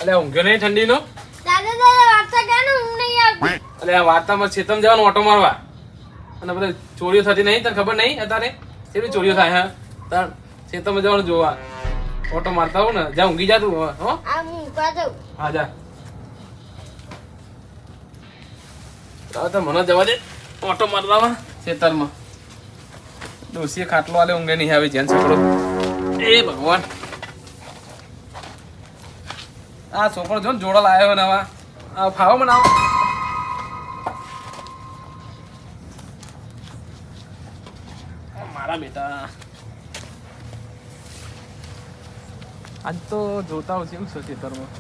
અલે ઊંઘ્યો નહીં ઠંડીનો? દાદા વાર્તા કેનો ઊંઘ નહીં આવતી. અલે આ વાર્તામાં ચેતમ જવાનું ઓટો મારવા અને બધા ચોરીઓ થતી નહીં તને ખબર નહીં અત્યારે કેટલી ચોરીઓ થાય હા તાર ચેતમ જવાનું જોવા ઓટો મારતા હોઉં ને જા ઊંઘી જા તું હો આ હું ઊંઘવા જાઉં. હા જા તો મને જવા દે ઓટો મારવા ખેતરમાં ડોસીએ ખાટલો આલે ઊંઘે નહીં આવે જેન છોકરો એ ભગવાન આ છોકરો જો ને જોડો લાવ્યો ને આવા આ ફાવો મને આવો મારા બેટા આજ તો જોતા હોય એવું છે ખેતરમાં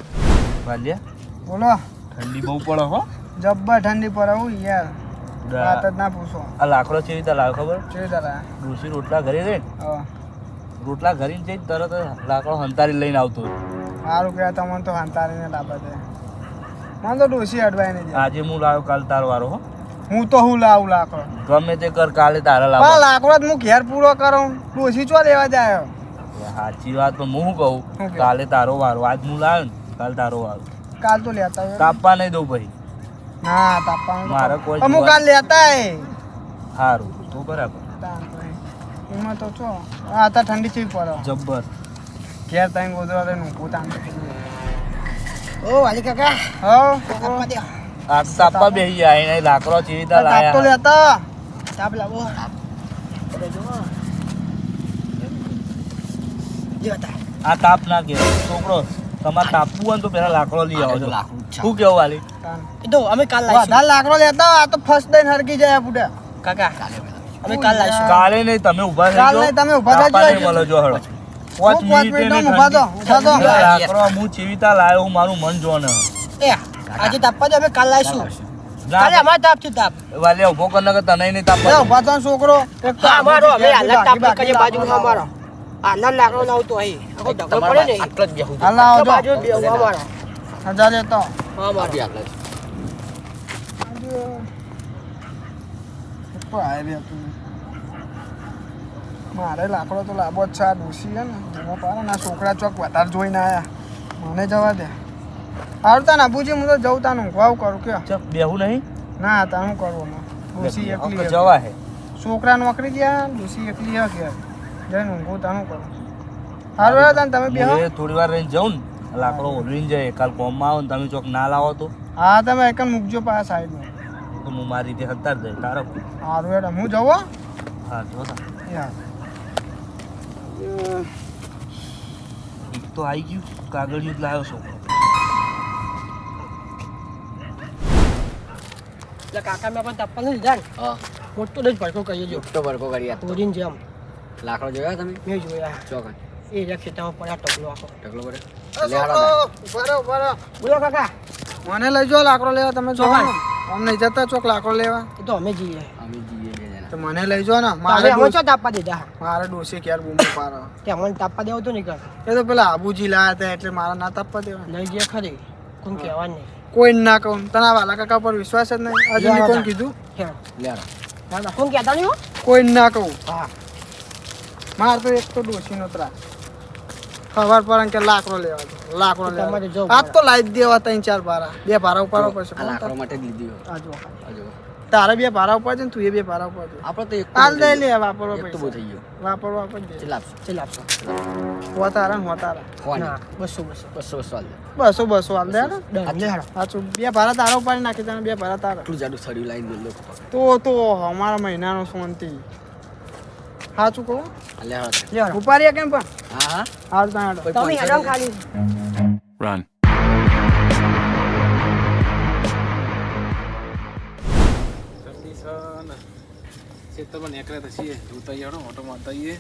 વાલિયા બોલો ઠંડી બહુ પડે હો જબ્બર ઠંડી પર આવું યાર વાત જ ના પૂછો. આ લાકડો છે રીતે લાવ ખબર જોઈ તારા ડોસી રોટલા ઘરે રે હા રોટલા ઘરીને જઈ તરત જ લાકડો હંતારી લઈને આવતો સારું કહેવાય તમને તો હંતારીને લાભ દે મને તો ડોસી અડવાય નહીં જાય. આજે હું લાવ્યો કાલ તારો વારો હો હું તો હું લાવું લાકડો ગમે તે કર કાલે તારા પણ લાવ લાકડો જ હું ઘેર પૂરો કરું ડોસી ચો લેવા જાય. સાચી વાત પણ હું કહું શું કહે? કાલે તારો વારો આજ હું લાવ્યો ને કાલ તારો વારો કાલ તો લેતા હોય તાપવા નહીં દઉં ભાઈ ના તાપવાનું મારે કોઈ અમુક કાલ લેતા હે સારું તો બરાબર એમાં તો છો આ તો ઠંડી ચીજ પડે જબ્બર ઘેર તાઈ ગોદરા રે નું પોતાન ઓ વાલી કાકા હો આ તો તાપવા બેસી જાય એને લાકડો ચીવી તા તાપ તો લાયા લેતા તાપ લાવો. આ તાપ ના કહેવાય છોકરો તમારે તાપવું હોય ને તો પેલા લાકડો લઈ આવો છો શું કેવું વાલી એ તો અમે કાલ વધારે લાકડો લેતા આ તો ફર્સ્ટ દઈને હરકી જાય પૂડે કાકા અમે કાલ લાવીશું. કાલે નહીં તમે ઊભા થઈ કાલ જાઓ નહીં, તમે ઊભા થઈ તાપા જાઓ. નહીં મળો જો હળો હું 5 મિનિટમાં ઊભા થો, ઊભા થો. લાકડો હું ચીવીતા લાયો હું મારું મન જોને એ આજે તાપવા દે અમે કાલ લાવીશું. કાલે અમારે તાપ છે તાપ. વાલે ઉભો કરને કે તને નહીં એ તાપવા ઊભા થો ને છોકરો એક તો હા, અમારો અમે ઘેર હાલત તાપ બાકી કરીએ બાકી બાજુમાં અમારો. આના લાકડો ના આવતો અહીં. આખો ઢગલો પડે ને આટલો જ બેહું. હાલ આવજો. બાજુ જ બેહું અમારો. હજાર લેતો હા, અમારો. ઉપર આય રે તું. મારે લાકડો તો લાંબો જ છે આ ડોસી છે ને એમાં પાડો ને આ છોકરા ચોક વધારે જોઈને આયા મને જવા દે સારું તાન અબુજી હું તો જઉં તાન ઊંઘવા કરું કે ચપ બેહું નહીં ના તાન હું કરવું ને ડોસી એકલી હે. જવા હે છોકરા નોકરી ગયા ડોસી એકલી હે ઘેર જઈને ઊંઘું તાન હું કરું સારું હે તાન તમે બેહો હું થોડી વાર રહીને જાઉં ને લાકડો ઓલવીને જાય કાલ કોમમાં આવો ને તમે ચોક ના લાવો તો હા તમે એક મૂકજો પાછા સાઈડમાં તો હું મારી રીતે હતાર જાય તારો સારું હેડો હું જવું હો? હા જોતા યાર એક તો આવી ગયું કાગળિયું જ લાવ્યો છોકરો એટલે કાકા મેં પણ તાપવા નથી લીધા ને. મોટો જ ભડકો કરીએ જો. મોટો ભડકો કરી આપતો. તોડીને જેમ લાકડો જોયા તમે? મેં જોયા. ચોકન એ રહ્યા ખેતરમાં પડ્યા ટકલો આખો. ઢગલો પડે. એ છોકરો, ઉભા રહો, ઉભા રહો. બોલો કાકા. મને લઈ જાઓ લાકડો લેવા તમે જો ચોકન. આમ નહીં જતા ચોક લાકડો લેવા એ તો અમે જઈએ. અમે જઈએ બે જણા. તો મને લઈ જાઓ ને તારે અમે ચો તાપવા દીધા. મારે ડોસી ક્યારે બૂમો પાડો કે અમને તાપવા દેવો તો નહીં કર. એ તો પેલા આબુજી લાયા હતા એટલે મારા ના તાપવા દેવા લઈ જઈએ ખરી. કોણ કહેવા નહીં. કોઈ ના કહું તને આ વાલા કાકા પર વિશ્વાસ જ નહીં હજુ મેં કોણ કીધું હેરો. લે આરો. ના કોણ કહેતા નહીં હો? કોઈ ના કહું હા. મારે તો એક તો ડોસી નો ત્રાસ ખબર પડે કે લાકડો લેવા દો લાકડો તમારે લેવા જવું આજ તો લાવી જ દેવા 3-4 ભારા બે ભારા ઉપાડવા પડશે આ લાકડો માટે જ લીધી હોય. આ જો આ જો. તારે બે ભારા ઉપર છે ને તું એ બે ભારા ઉપર છે આપણે તો એક હાલ દે લે વાપરવા એક તો બહુ પૈસા થઈ ગયો. વાપરવા આપી દે કેટલા આપશો? ચાલ આપશો. હો તારા ને હો તારા કોણ? ના 200 200 હાલ દે. 200 હાલ દે ને ડન લે હેરો. સાચું બે ભારા તારા ઉપાડી નાખી તને બે ભારા તારા આટલું જાડું સળિયું લાઈન મેલ લોકો. તો અમારા મહિનાનો શાંતિ સાચું કહું લે આરો. લે હેરો. ઉપાડીએ કેમ પણ હા હા. હાલ ત્યાં હેડો. કોઈ તમે હેડો ખાલી. રન ખેતરમાં નીકળ્યા તો છીએ જોતા આવો ઓટો મારતા આવીએ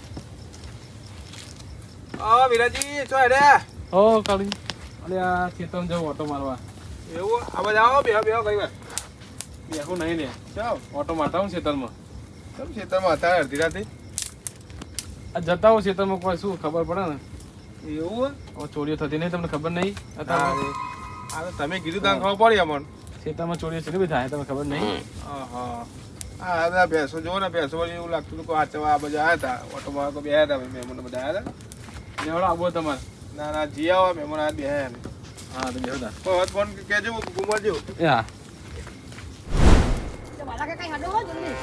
આ વિરાજી છો હેડે હો કાળી અલે આ ખેતરમાં જવું ઓટો મારવા એવું આ બધા આવો બેહો બેહો કઈ વાર બેહું નહીં ને ચાલ ઓટો મારતા હું ખેતરમાં તમે ખેતરમાં હતા અડધી રાતે આ જતા હું ખેતરમાં કોઈ શું ખબર પડે ને એવું હવે ચોરીઓ થતી નહીં તમને ખબર નહીં અત્યારે આ તો તમે કીધું ત્યાં ખબર પડી અમને ખેતરમાં ચોરીઓ કેટલી બધી થાય તમને ખબર નહીં હા હા બધા ભેંસો જોવો ને ભેંસો વળી એવું લાગતું હતું કે આ ચવા આ બધા આવ્યા હતા ઓટો મારવા તો બેહ્યા હતા મહેમાનો બધા આવ્યા હતા લેવડો આવો તમારે ના ના જી આવો મહેમાન આ બેહ્યા ને હા તો બેહો તાર. બસ ફોન કહેજો ગુમાવજો. એ હા. વાલા કે કઈ હાડો હો જલ્દી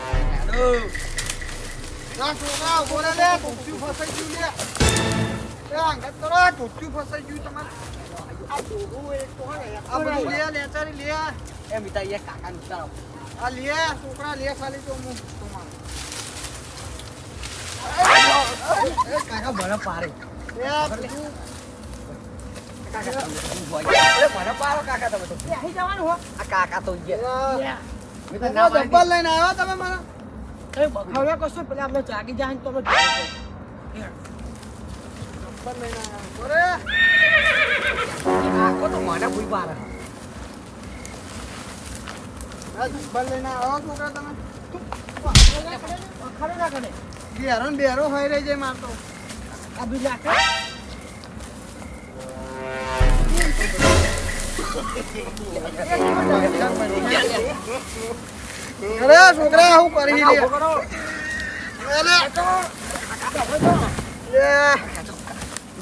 ના છોકરા ઉભો રહે લે ટોપી ફસાઈ ગયું લે એ અંગત કરો ટોપી ફસાઈ ગયું તમારે આ ડોહો એક તો હે આ બધું લે લેચારી લે એ મિતા એ કાકા ઉતારો આ લે છોકરા લે ખાલી તો હું તમારે કાકા ભલે પારે લે બધું ભલે પારો કાકા તમે તો એ અહીં જવાનું હો આ કાકા તો ગયા મિતા ના ડબ્બલ લઈને આવ્યા તમે મારા એ બખાવ્યા કશો પેલા આપણે જાગી જાય ને તો ડબ્બલ લઈને આવ્યા અરે કાકો તો મને ભૂઈ પારે આ ડબ્બલ લઈને આવ્યા છોકરા તમે બખાડો ના કરે બેરો ને બેરો હોય રહી જાય મારતો આ બી લાગે અરે છોકરા હું કરી લે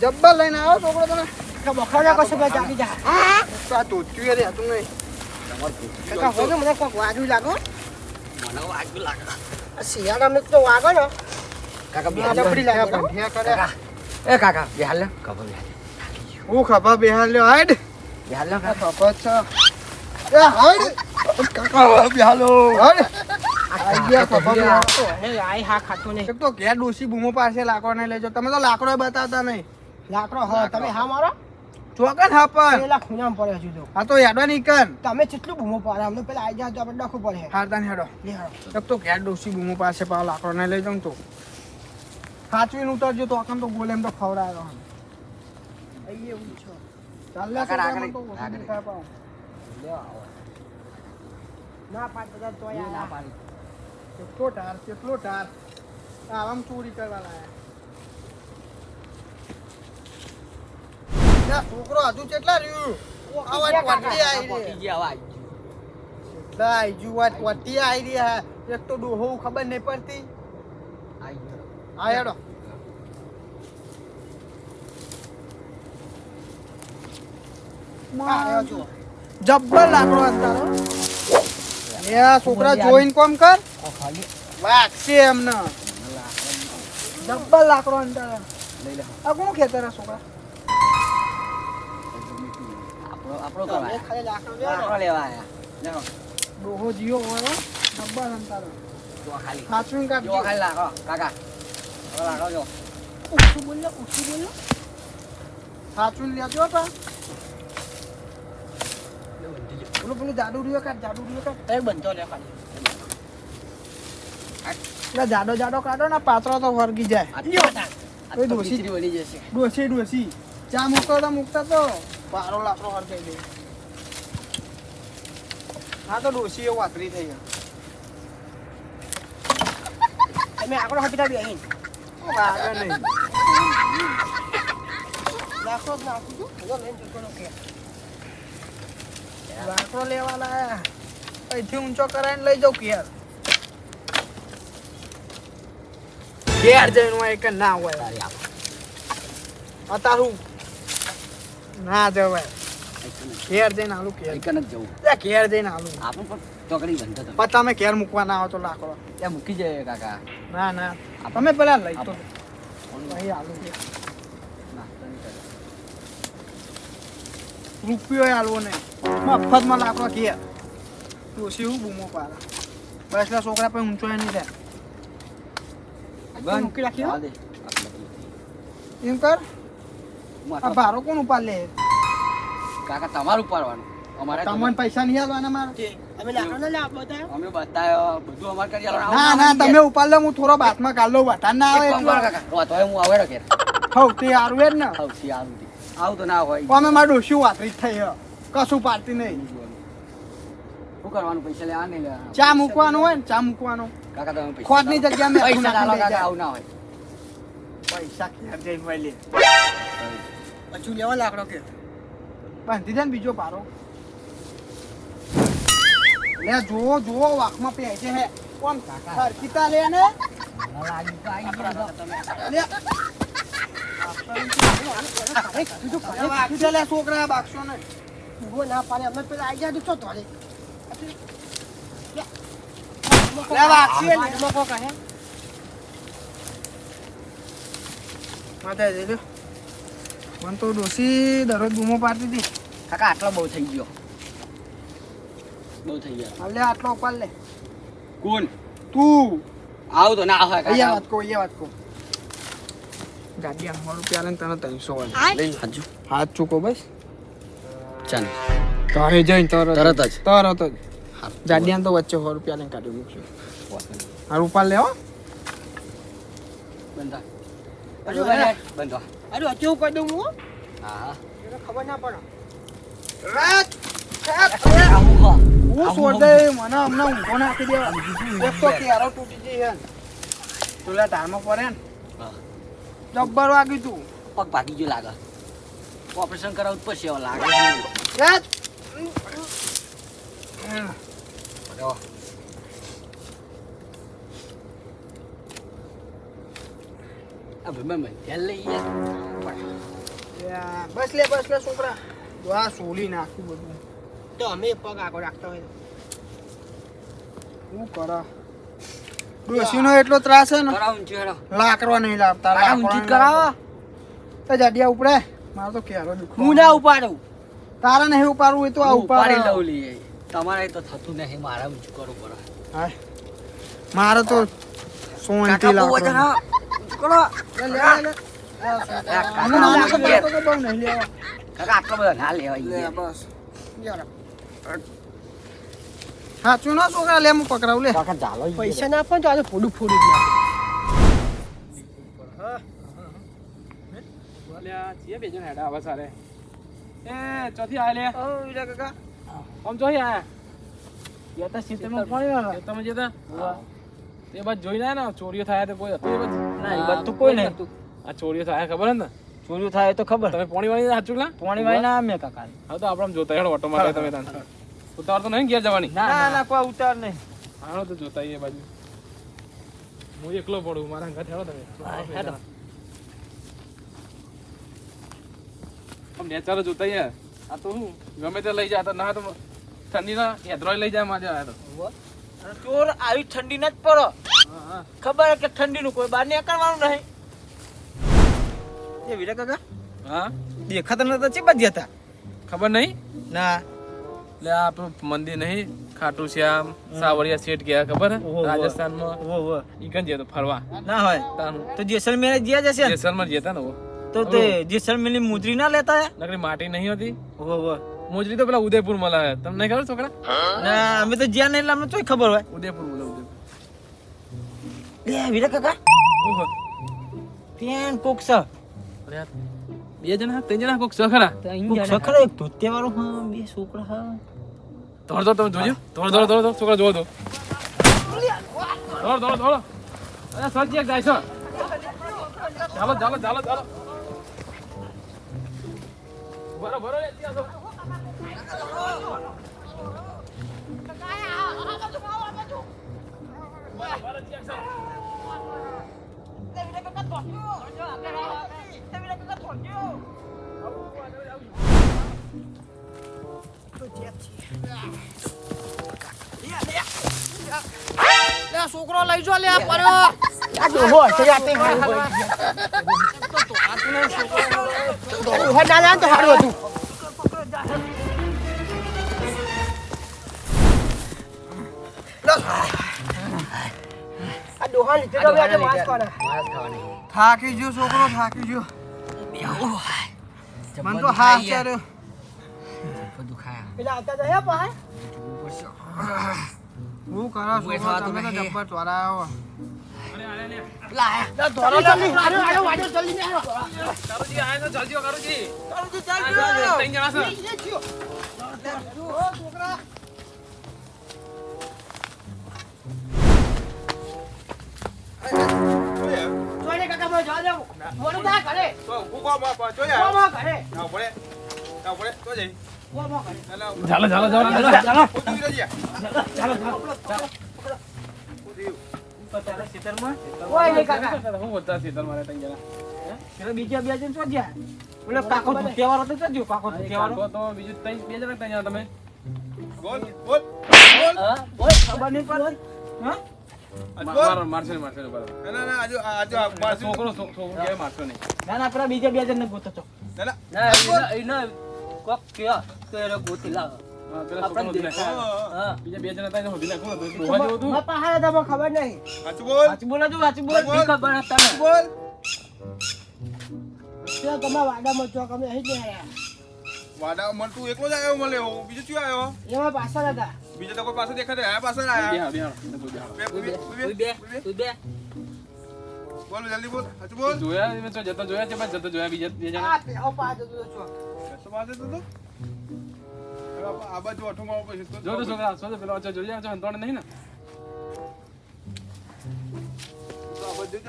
જબ્બર લઈને આવ્યો છોકરો તમે બખાવ્યા કશો પેલા જાગી જાય આ તોચ્યું રે તું નહીં કાકા હોજો મને કોક વાગ્યું લાગો મને વાગ્યું લાગે શિયાળા તો વાગો ને કાકા આ જબડી લાગે ઢેયા કરે એ કાકા બેહાલ લે કબર બેહાલ હું ખભા બેહાર લ્યો હાઈડ બેહાલ લે ખભા છે એ હાઈડ કાકા બેહાલો હાઈડ આઈ ગયા ખભા બેહાર હે આઈ હા ખાતો નહીં એક તો ઘેર ડોસી બૂમો પાસે લાકડો નહીં લેજો તમે તો લાકડો બતાવતા નહીં લાકડો હા તમે હા મારો ચોકન હા પણ પેલા ખૂણામાં પડે હજુ તો આ તો યાડવા નહીં કર તમે કેટલું બૂમો પાડે અમને પેલા આઈ જાય તો આપણે ડખું પડે હારદાન હેડો લે હાલો એક તો ઘેર ડોસી બૂમો પાસે પાવ લાકડો નહીં લઈ જાઉં તો સાચવીને ઉતરજો તો આખમ તો ગોલેમ તો ખવડાવ્યો અહીં એવું છે ચાલ લે આગળ, આગળ, છોકરામાં તો ઓછું આગળ. દેખાય પાવ. ના પાંચ બધા તો ના યાર પાડી કેટલો ટાર આરામ ચોરી કરવા લાયા લે, છોકરો હજુ કેટલા રહ્યું આ વાત વટી આવી પહોંચી રહી ગયા આવા લાઈ જુ વાત વટી આવી રહી હે એક તો ડોહો ખબર નહીં પડતી આઈ ગયો આ હેડો આવ્યો છો જબ્બર લાકડો અંતારો એ આ છોકરા જોઈન કોમ કર ખાલી વાગશે એમને જબ્બર લાકડો અંતારો લઈ લે આ કોણ ખેતર આ છોકરા આપણો તમે કરવા ખાલી લાકડો લાકડો લેવા આયા લેવો ડોહો જીઓ હોય જબ્બર અંતારો જો ખાલી સાચવીને જો કાઢજો ખાલી લાકડો કાકા હવે લાકડો જો ઉઠું બોલો સાચવીને લેજો તા પેલું જાડુ રહ્યો કાઢ એ બંધો લે ખાલી એટલે જાડો કાઢો ને પાત્રો તો વર્ગી જાય આ લ્યો. આ કોઈ તો ડોશી. ખીચડી બની જશે ડોસી ચા મૂકતા તો પારો લાકડો હરગાઈ દે હા તો ડોસી એવું વાતરી થઈ ગઈ તમે આગળ હપીતા બી અહીં વાગે નહીં લાકડો જ નાખું છું બધો લઈને જતો નો કે લાકડો લેવા લાયા અહીંથી ઊંચો કરાવીને લઈ જાઉં ઘેર ઘેર જઈને હોય કે ના હોય તારી આપ અતારું ના જવાય ઘેર જઈને આલું ઘેર એકન જ જવું લે, ઘેર જઈને આલું આપણું પણ ચોકડી બંધ તમે પણ તમે ઘેર મૂકવા ના આવો તો લાકડો ત્યાં મૂકી જાય કાકા ના તમે પેલા લઈ તો ફોન અહીં આલું છે નાસ્તો નહીં કરે. રૂપિયો આલવો નહીં મફતમાં લાકડો ઘેર ડોસી હું બૂમો પાડે બસ લે છોકરા પછી ઊંચો નહીં થાય બંધ. મૂકી રાખી હો. જવા દે. આપણે એમ કર હું આ આટલો- ભારો કોણ ઉપાડ લે કાકા તમારું પાડવાનું અમારે તમને પૈસા નહીં આલવાના મારે તમે લાકડો ના લે આપ બતાવ્યો અમે બતાવ્યો બધું અમારે કરી આલવાનું. ના આવું તમે ઉપાડ લે હું થોડો બાથમાં કાઢ લઉં વધારે ના આવે એક કામ કર એટલો કાકા રોવા તોય હું આવેડો ઘેર હવ તે હારું જ ને આવું છે આવું છે. આવું તો ના હોય અમે મારું ડોસી વાતરી જ થઈ હે. કશું પાડતી નહીં શું કરવાનું પૈસા લેવા નહીં લેવા ચા મૂકવાનું હોય ને ચા મૂકવાનું કાકા તમે પૈસા ખોટની જગ્યા મેં પૈસા ના લો લઈ કાકા જાય. આવું ના હોય પૈસા ઘેર જઈને વળી લે પછી લેવા લાકડો કે બાંધી દે ને બીજો પારો લે જુઓ વાકમાં પહે છે હે કોણ હરકીતા લે ને લે લે છોકરા બાકશો ને ઊભો ના પાડે અમે પેલા આઈ જાય તો ચો તોડે લે વાક્ષી લે એમાં કોક હે માતા જઈ મને તો ડોસી દરરોજ બૂમો પાડતી હતી કાકા આટલો બહુ થઈ ગયો બહુ થઈ ગયો હાલ લે આટલો ઉપાડ લે કોણ તું આવું તો ના હોય અહીંયા કાકા વાત કહો ગાડી 100 રૂપિયા લઈને તને 300 વાળી લઈ હાજુ હાથ ચૂકો બસ ચાલ ઘરે જઈને તરત જ. તરત જ જાડિયાને તો વચ્ચે 100 રૂપિયા લઈને કાઢી મૂકશું હાલ ઉપાડ લે હો બંધા અરે બંધો અરે અચૂક કરી દઉં હું હા હા એને ખબર ના પડે આવું હો હું સોડે મને હમણાં ઊંઘો નાખી દે એક તો કેરો તૂટી જઈ હે તુલા ટારમાં પડે ને હા. જબ્બર વાગી તું પગ ભાગી ગયો લાગે ઓપરેશન કરાવું જ પછી હવે લાગે જો. આ ભાઈ ધ્યાન લઈ ગયા બસ લે છોકરા જો આ સોલી નાખ્યું બધું તો અમે પગ આગળ રાખતા હોય શું કરા ડોશીનો એટલો ત્રાસ છે ને કરાવું છે હેડો લાકડો નહીં લાવતા કાકા ઊંચી જ કરાવો તો જાડિયા ઉપડે મારો તો કેરો દુખો હું ના ઉપાડું તારે નહીં ઉપાડવું હોય તો આ ઉપાડી ઉપાડ લઉં લઈએ તમારે તો થતું નહીં મારે ઊંચું કરવું પડે હાય મારે તો સોનથી કાકા બહુ લાકડો વજન હા. ઊંચું કરો કાકા હું નાનો નાનો હતો તો બહુ નહીં લેવા કાકા આટલો બધો ના લેવાય લે યાર. બસ સાચું ના છોકરા લે હું પકડાવું લે કાકા ચાલો પૈસા ના આપો તો આજે ફોડું ફોડી જ નાખે. બોલ્યા છીએ બે જણ હેડા આવા સારે એ ચોથી આય લે ઓ વિલા કાકા આમ ચોથી આયા યા તો સીતરમાં પડ્યો તમે જતા તે બાદ જોઈને આયા ને ચોરીઓ થાય તો કોઈ હતું એ બાજુ? ના એ બધું કોઈ નહીં આ ચોરીઓ થાય ખબર હે ને ચોર્યું થાય તો ખબર તમે પોણી વાળી સાચું ના પોણી વાય ના અમે કાકા હવે તો આપણે આમ જોતા હેડો ઓટો મારે તમે તાન ઉતાર તો નહીં ઘેર જવાની ના ના કોઈ ઉતાર નહીં હાલો તો જોતા એ બાજુ હું એકલો પડું મારા ઘર હેડો તમે હેડો. આમ નેચારો જોતા યાર આ તો હું ગમે તે લઈ જાય તો ના તો ઠંડીના હેદરોય લઈ જાય માજે આ તો અને ચોર આવી ઠંડી ના જ પડો હા હા ખબર હે કે ઠંડીનું કોઈ બહાર નીકળવાનું નહીં એ વિરા કાકા હા દેખાતા નતા ચી બાજુ હતા ખબર નહીં ના એટલે આ આપણું મંદિર નહીં ખાટુ શ્યામ સાવરિયા શેઠ ગયા ખબર હે ઓહો. રાજસ્થાનમાં વો ઈકન જતો ફરવા ના હોય તાનું તો જેસલમેર જ્યાં જશે ને જેસલમેર જતા ને વો તો તે જેસલમેરની મુદ્રી ના લેતા હે નકરી માટી નહીં હોતી વો મોજરી તો પેલા ઉદયપુર મળે હે તમને ખબર છોકરા ના અમે તો જ્યાં નહીં એટલે અમને તોય ખબર હોય ઉદયપુર મળે ઉદયપુર લે વિરા કાકા ઓહો ત્યાં કોક છે અરે યાર, બે જણા ત્રણ જણા કોક સખરા કોક છોકરો એક ધોતિયા વાળો હા બે છોકરા હા દોડ દોડ તમે જોજો દોડ દોડ છોકરા જોવો તો દોડ અરે સરજી એક જાય છે ચાલો બરો લે ત્યાં તો લે છોકરો લઈ જો લે પડ્યો આ ડોહો છે આ તે ડોહો ના લાન તો હારું હતું આ ડોહા લીધે તો આજે વાસ કરે માસ ખાવાની થાકી ગયો છોકરો થાકી ગયો મને તો હા ચાર્યો બધું ખાયા પેલા આવતા તો હે પાહે હું કરો છોકરો તમે તો જબ્બર ચોરા આવો ધોરો જલ્દી આયો વાજો જલ્દી ને આયો કારુજી આયા તો જલ્દી કારુજી ચાલ ત્રણ જણા છે છોકરા જોઈને કાકા મો જા દેવું મોરું ના ઘરે તો હું કોમ આપો જો મો યાર મો ઘરે આવ પડે તો જઈ મો મો ઘરે ચાલો ઉતરી જઈએ સીતરમાં ઓય નહીં કાકા હું બોલતા સીતલ મારે ત્રણ જણા પેલા બીજા બે જણ શું ગયા ઓલો કાકો ધોતિયાવાળો તો જજો કાકો ધોતિયાવાળો કાકો તો બીજું બે જણા ત્યાં તમે બોલ બોલ હા બોલ ખબર નહીં પડતી હા મારશે બરાબર ના ના આજુ આજુ મારશું છોકરો કે મારશો નહીં ના પેલા બીજા બે જણને ગોતો છો ના ના ના એને કોક કે તો એને ગોતી લાવ હા, પેલા છોકરાને હોધી નાખો. હા બીજા બે જણા ત્યાં હોધી નાખો તો ડોહા જેવું હતું. મારા પાસે હતા પણ ખબર નહીં સાચું બોલ સાચું બોલો છો સાચું બોલ ઈ ખબર હતા ને બોલ ત્યાં તમારા વાડામાં ચોક અમે અહીં જ રહ્યા વાડા મન તું એકલો જ આવ્યો મળે બીજો શું આવ્યો એમાં પાછળ હતા બીજો તો કોઈ પાસે દેખાય આ પાસે આયા બેહાડો, તું બે બોલ જલ્દી બોલ સાચું બોલ જોયા મેં તો જતા જોયા છે પણ જતા જોયા બીજા બે જણા આ પેલો પાછળ હતો ચોક કસો પાસે તો આ બાજુ ઓઠો માં પછી જો તો છોકરા જો પેલો વચ્ચે જોઈ આવજો હંતોડે નહીં ને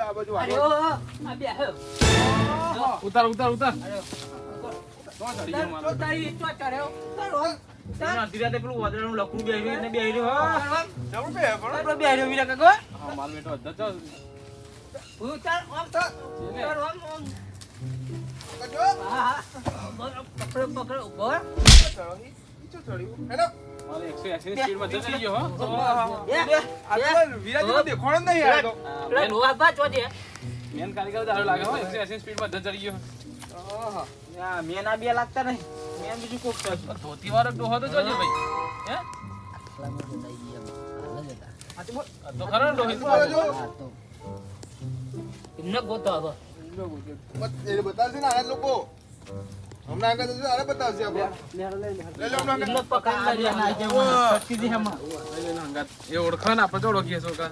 આ બાજુ અરે ઓ આ બે હે ઉતાર તો ચડી ગયો તો મારો તારી તો ચડ્યો ના ધીરે પેલું વાદળનું લખું બેહી ને બેહી રહ્યો જવું બે પણ આપણે બેહી રહ્યો વીરા કાકો હા માલ બેટો અધર ચો ઉતાર આમ તો ઉતાર આમ કજો હા હા પકડો પકડો બોલ ચડ્યું હેલો મારે 180 ની સ્પીડ માં ચડી ગયો હો આ તો વિરાજી તો દેખોણ જ નહીં આ તો પેલા નોવા બા ચોજે મેન કારીગર દારૂ લાગે હો 180 ની સ્પીડ માં ચડી ગયો આ મેન આ બે લાગતા નહીં મેન બીજું કોક છે ધોતી વાળો ડોહો તો જોજો ભાઈ હે સાચું બોલ આ તો ખરો ને ડોહી એમને ગોતો હવે એ બતાવશે ને આના લોકો હમણાં આગળ જજો આને બતાવશે આપણે લઈ લો હમણાં એમને પકડી લઈ ના જે સટકી દી હમ એ ઓળખા ને આપણે તો ઓળખીએ છોકરા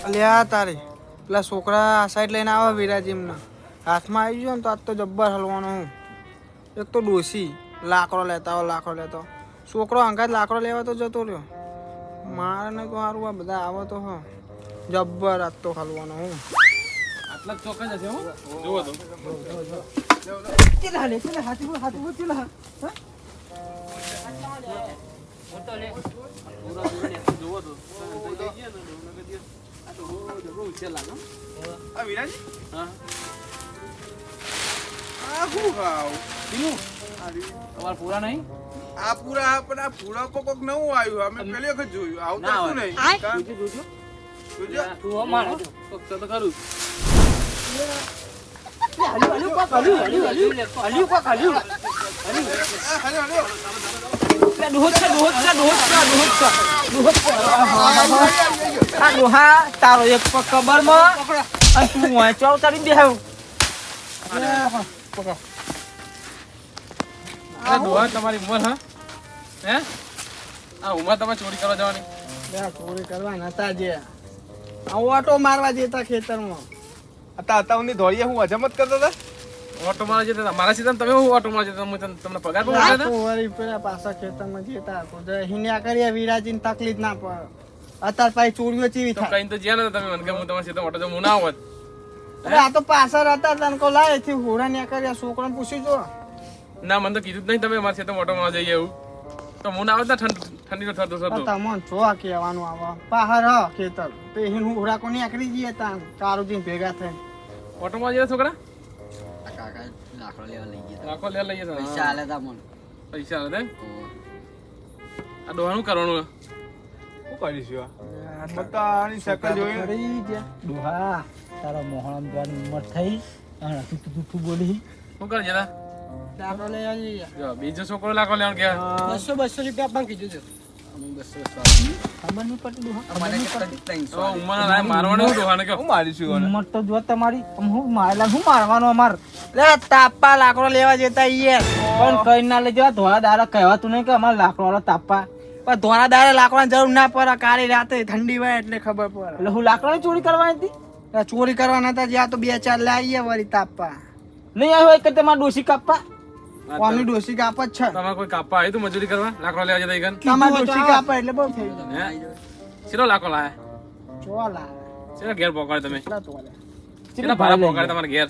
અલ્યા તારે પેલા છોકરા આ સાઈડ લઈને આવે વિરાજી એમના હાથમાં આવી ગયો ને તો આજ તો જબ્બર હલવાનો હું એક તો ડોસી લાકડો લેતા હોય લાકડો લેતો છોકરો અંગાત લાકડો લેવા તો જતો રહ્યો મારે ને તો સારું આ બધા આવે તો હા જબ્બર આજ તો હલવાનો હું આટલા જ ચોક્કસ હશે હો જોવો તો ચલા લે ચલા હાથી બોલ ચલા ગોતો લે જોવો તો આ તો જબરો ઉછેર લાગે હો. આ વિરાજી હા આ હું ખાવ બીનું તમારા પૂરા નહીં આ પૂરા પણ આ પૂરા કોક નવું આવ્યું અમે પહેલી વખત જોયું આવું તો ના હતું હોય. નહીં કાં? જોજો જોજો તું અમારો તો ખરું આ ડોહા તારો એક પગ કબરમાં અને તું હોય ચોવ તારી બેહાવ આ ડોહા તમારી ઉંમર હા હે આ ઉંમર તમે ચોરી કરવા જવાની ચોરી કરવા નતા જે આ ઓટો મારવા જતા ખેતરમાં હતા હું ધોળીએ હું હજમત કરતો હતા ઓટો મારા જતા મારા સીધા તમે હું ઓટો મારા જતા તમને પગાર પણ આ મળે તો વળી પેલા પાછા ખેતરમાં જતા તો હિન્યા કરીએ વિરાજીને તકલીફ ના પડે અત્યારે પાછી ચોરીઓ ચીવી તો થાય કઈ તો જ્યાં નતા તમે મને કે હું તમારા સીધા ઓટો હું ના આવત અરે આ તો પાછળ હતા તને કો લાય થી હોરા ને કર્યા છોકરાને પૂછી જો ના મને તો કીધું જ નહીં તમે મારા સીધા ઓટો માં જઈએ એવું તો હું ના આવત ઠંડીનો થતો થતો તમને જો કહેવાનું આવે પહાડ હ ખેતર તો અહીં હોરા કો નીકળી જઈએ તા કારુજી ભેગા થાય ઓટો માં જઈએ છોકરા કાકા લાકડો લેવા લઈ ગયા લાખો લે લઈએ તો પૈસા આલે તા મને પૈસા આવે આ ડોહાનું કરવાનું શું કરીશું આ મતાની શકલ જોઈને કરી ગયા ડોહા તારા મોહણમ જવાની ઉંમર થઈ અને તું બોલી શું કરે જતા લાકડો લઈ આવી જો બીજો છોકરો લાખો લેવાનું કે 200 રૂપિયા પણ કીધું છે ખબર નહીં પડતી ડોહા મને કે તો ઉંમર લાય મારવાનું હું ડોહાને કયો હું મારીશું આને ઉંમર તો જો તમારી હું મારેલા હું મારવાનો અમાર લે તાપા લાકડો લેવા જતા યાર પણ કઈ ના લઈ જવા ધોળા દાડા કહેવાતું નહીં કે અમારે લાકડો વાળો તાપા પણ ધોરા દાડે લાકડાની જરૂર ના પડે કાળી રાતે ઠંડી હોય એટલે ખબર પડે એટલે હું લાકડાની ચોરી કરવાની હતી આ ચોરી કરવા નતા જ્યાં તો 2-4 લાવીએ વળી તાપા નહીં આવ્યો એક તમારે ડોસી કાપવા કોની ડોસી કાપ જ છે તમારે કોઈ કાપવા આવી તું મજૂરી કરવા લાકડો લેવા જતા ઈકન તમારે ડોસી કાપ એટલે બહુ થઈ ગયું હે શીરો લાખો લાય ચોલા શીરો ઘેર પોકાડે તમે કેટલા તોલે કેટલા ભાડા પોકાડે તમારે ઘેર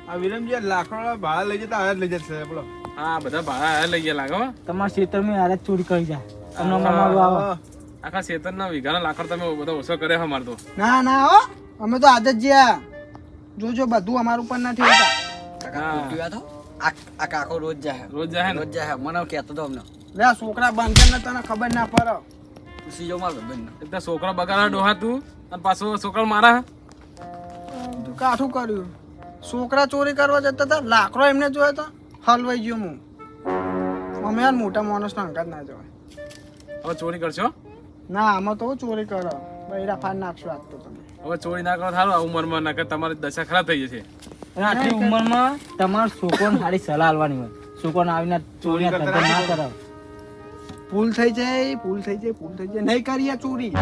આ વિરમજી લાકડા ભાડા લઈ જતા હાથ લઈ જશે બોલો હા બધા ભાડા લઈ ગયા લાગે હો તમારા ખેતરમાં હારે ચોરી કરી જાય તમને મારું આવે આખા શેતરના વીઘાના લાકડ તમે બધા ઓછો કર્યા અમાર તો ના ના હો અમે તો આદત જ્યાં જોજો બધું અમારું ઉપર નથી હોતા. કાકા ખોટી વાત હો. આ કાકો રોજ જાય રોજ જાય ને રોજ જાય મને કહેતો તો અમને લે આ છોકરા બાંધે ને તને ખબર ના પડે. પૂછી જો મારો બેન એક તો છોકરો બગાડા ડોહા તું અને પાછો છોકરો મારા તું કાઠું કર્યું. છોકરા ચોરી કરવા જતા હતા, લાકડો એમને જોયો તો હલવાઈ ગયો હું. અમે યાર મોટા માણસ ના અંગાત ના જવાય. હવે ચોરી કરશો ના આમાં તો ચોરી કરો બૈરા ફાડ નાખશો આજ તો તમે. હવે ચોરી ના કરો સારું આ ઉંમરમાં ના કર તમારી દશા ખરાબ થઈ જશે અને આટલી ઉંમરમાં તમારે છોકરોને સારી સલાહ આલવાની હોય. છોકરોને આવીને ચોરી ના કરાવે. ભૂલ થઈ જાય ભૂલ થઈ જાય ભૂલ થઈ જાય નહીં કરીએ ચોરી.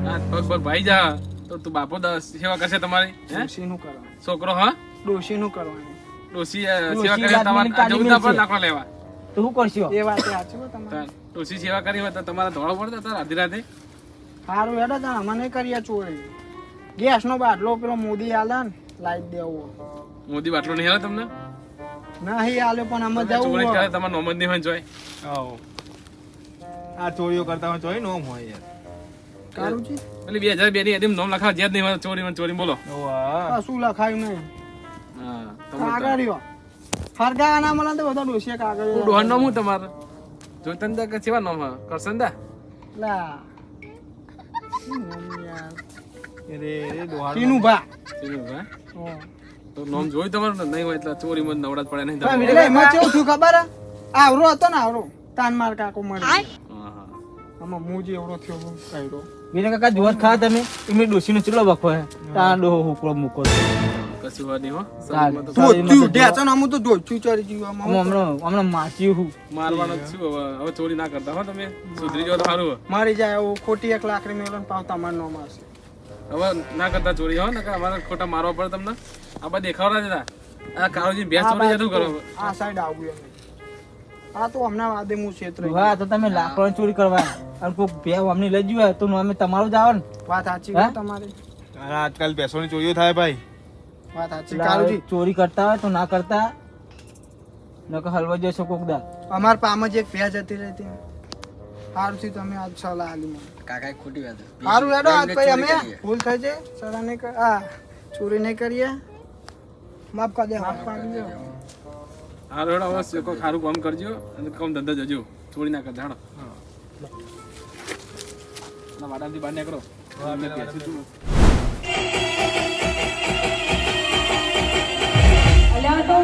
આ પગ પગ ભાઈ જા તો તું બાપો સેવા કરશે તમારી હે ડોશીનું કરવાનું. છોકરો હા ડોશીનું કરવાનું. ડોસી ડોશી સેવા કરી આદમીને તમારે કાઢી જવું ના પડે મેલશે. નાખવા લેવા તો શું કરશો? એ વાત સાચી હો તમારી. ડોસી સેવા કરી હોય તો તમારે ધોળો પડતો તાર અડધી રાતે સારું હેડો તાર અમે નહીં કરીએ ચોરી. ગેસનો બાટલો પેલો મોદી આલે ને લાઈટ દેવો મોદી બાટલો નહીં આવે તમને નહીં આલે પણ અમે ચોરી કરે જવું તમારે નોમ જ નહીં હોય જોઈ આ ચોરીઓ કરતા હોય તોય નોમ હોય યાર. કારુજી પેલી 2002 ની એદમ નોમ લખાવ જે જ નહીં હોય ચોરી બોલો કશું લખાયું નહીં. હા તમે કાગળિયો ફરગા ના મળે તો બધા ડોશીએ કાગળિયો ડોહન નામ હું તમારે જોતન દા કે સેવા નામ હા કરશન દા લા શું નામ યાર? અરે ડોહાનો ટીનું ભા સીનું હા? હો. તો નામ જોયું તમારે ને? નહીં હોય એટલે ચોરીમાં જ નવડા જ પડે નહીં પણ તમારે. એટલે એમાં કેવું થયું ખબર હે? આવરો હતો ને આવરો તાન માર કાકો મળી હા, હા. આમાં હું જે એવડો થયો હું કઈરો. વિના કાકા જોત ખા તમે એમની ડોશીનો ચૂલો બખો હે તા ડોહો હુકડો મૂકો છો. કશું હોય નહીં હો ચાલ. શરીરમાં તો ધોચ્યું ઢેચણ અમું તો ધોચ્યું ચડી ગયું આમાં. હમણાં માચ્યું હું મારવાનું જ શું હવે ચોરી ના કરતા હો તમે સુધરી જાઓ તો સારું હોય. મારી જાય એવું ખોટી 1 લાકડી મેળો ને પાવ તમાર નો મારશે. હવે ના કરતા ચોરી હો ને અમારે ખોટા મારવા પડે તમને આ બધા દેખાવડા જતા આ કાળુજી ભેંસ આ ચોરી જતું કરો બાજુ આ સાઈડ આવ્યું એમ. આ તો હમણાં વાદે હું ક્ષેત્ર હા તો તમે લાકડો ચોરી કરવા અને કોઈ બે અમને લઈ ગયું હોય તો અમે તમારું જ આવે ને. વાત સાચી હે? છે તમારી અરે આજકાલ પૈસોની ચોરીઓ થાય ભાઈ. વાત સાચી. એટલે કારુજી ચોરી કરતા હોય તો ના કરતા નકર હલવા જશો કોક દા. અમાર પામ જ એક ભેજ હતી રહેતી. સારું થી તમે આજ સલાહ આલી મને. કાકા ખોટી વાત છે. સારું હેડો આજ પછી અમે ચોરી કરીએ. ભૂલ થઈ છે સલાહ નહીં કર આ ચોરી નહીં કરીએ. માફ કરી દે માફ કરી દે. હારો હેડો હવે કોઈ ખારું કામ કરજો અને કામ ધંધા જજો ચોરી ના કરતા હેડો ના વાડામાંથી બહાર નીકળો અમે બેસી છું અલ્યા તો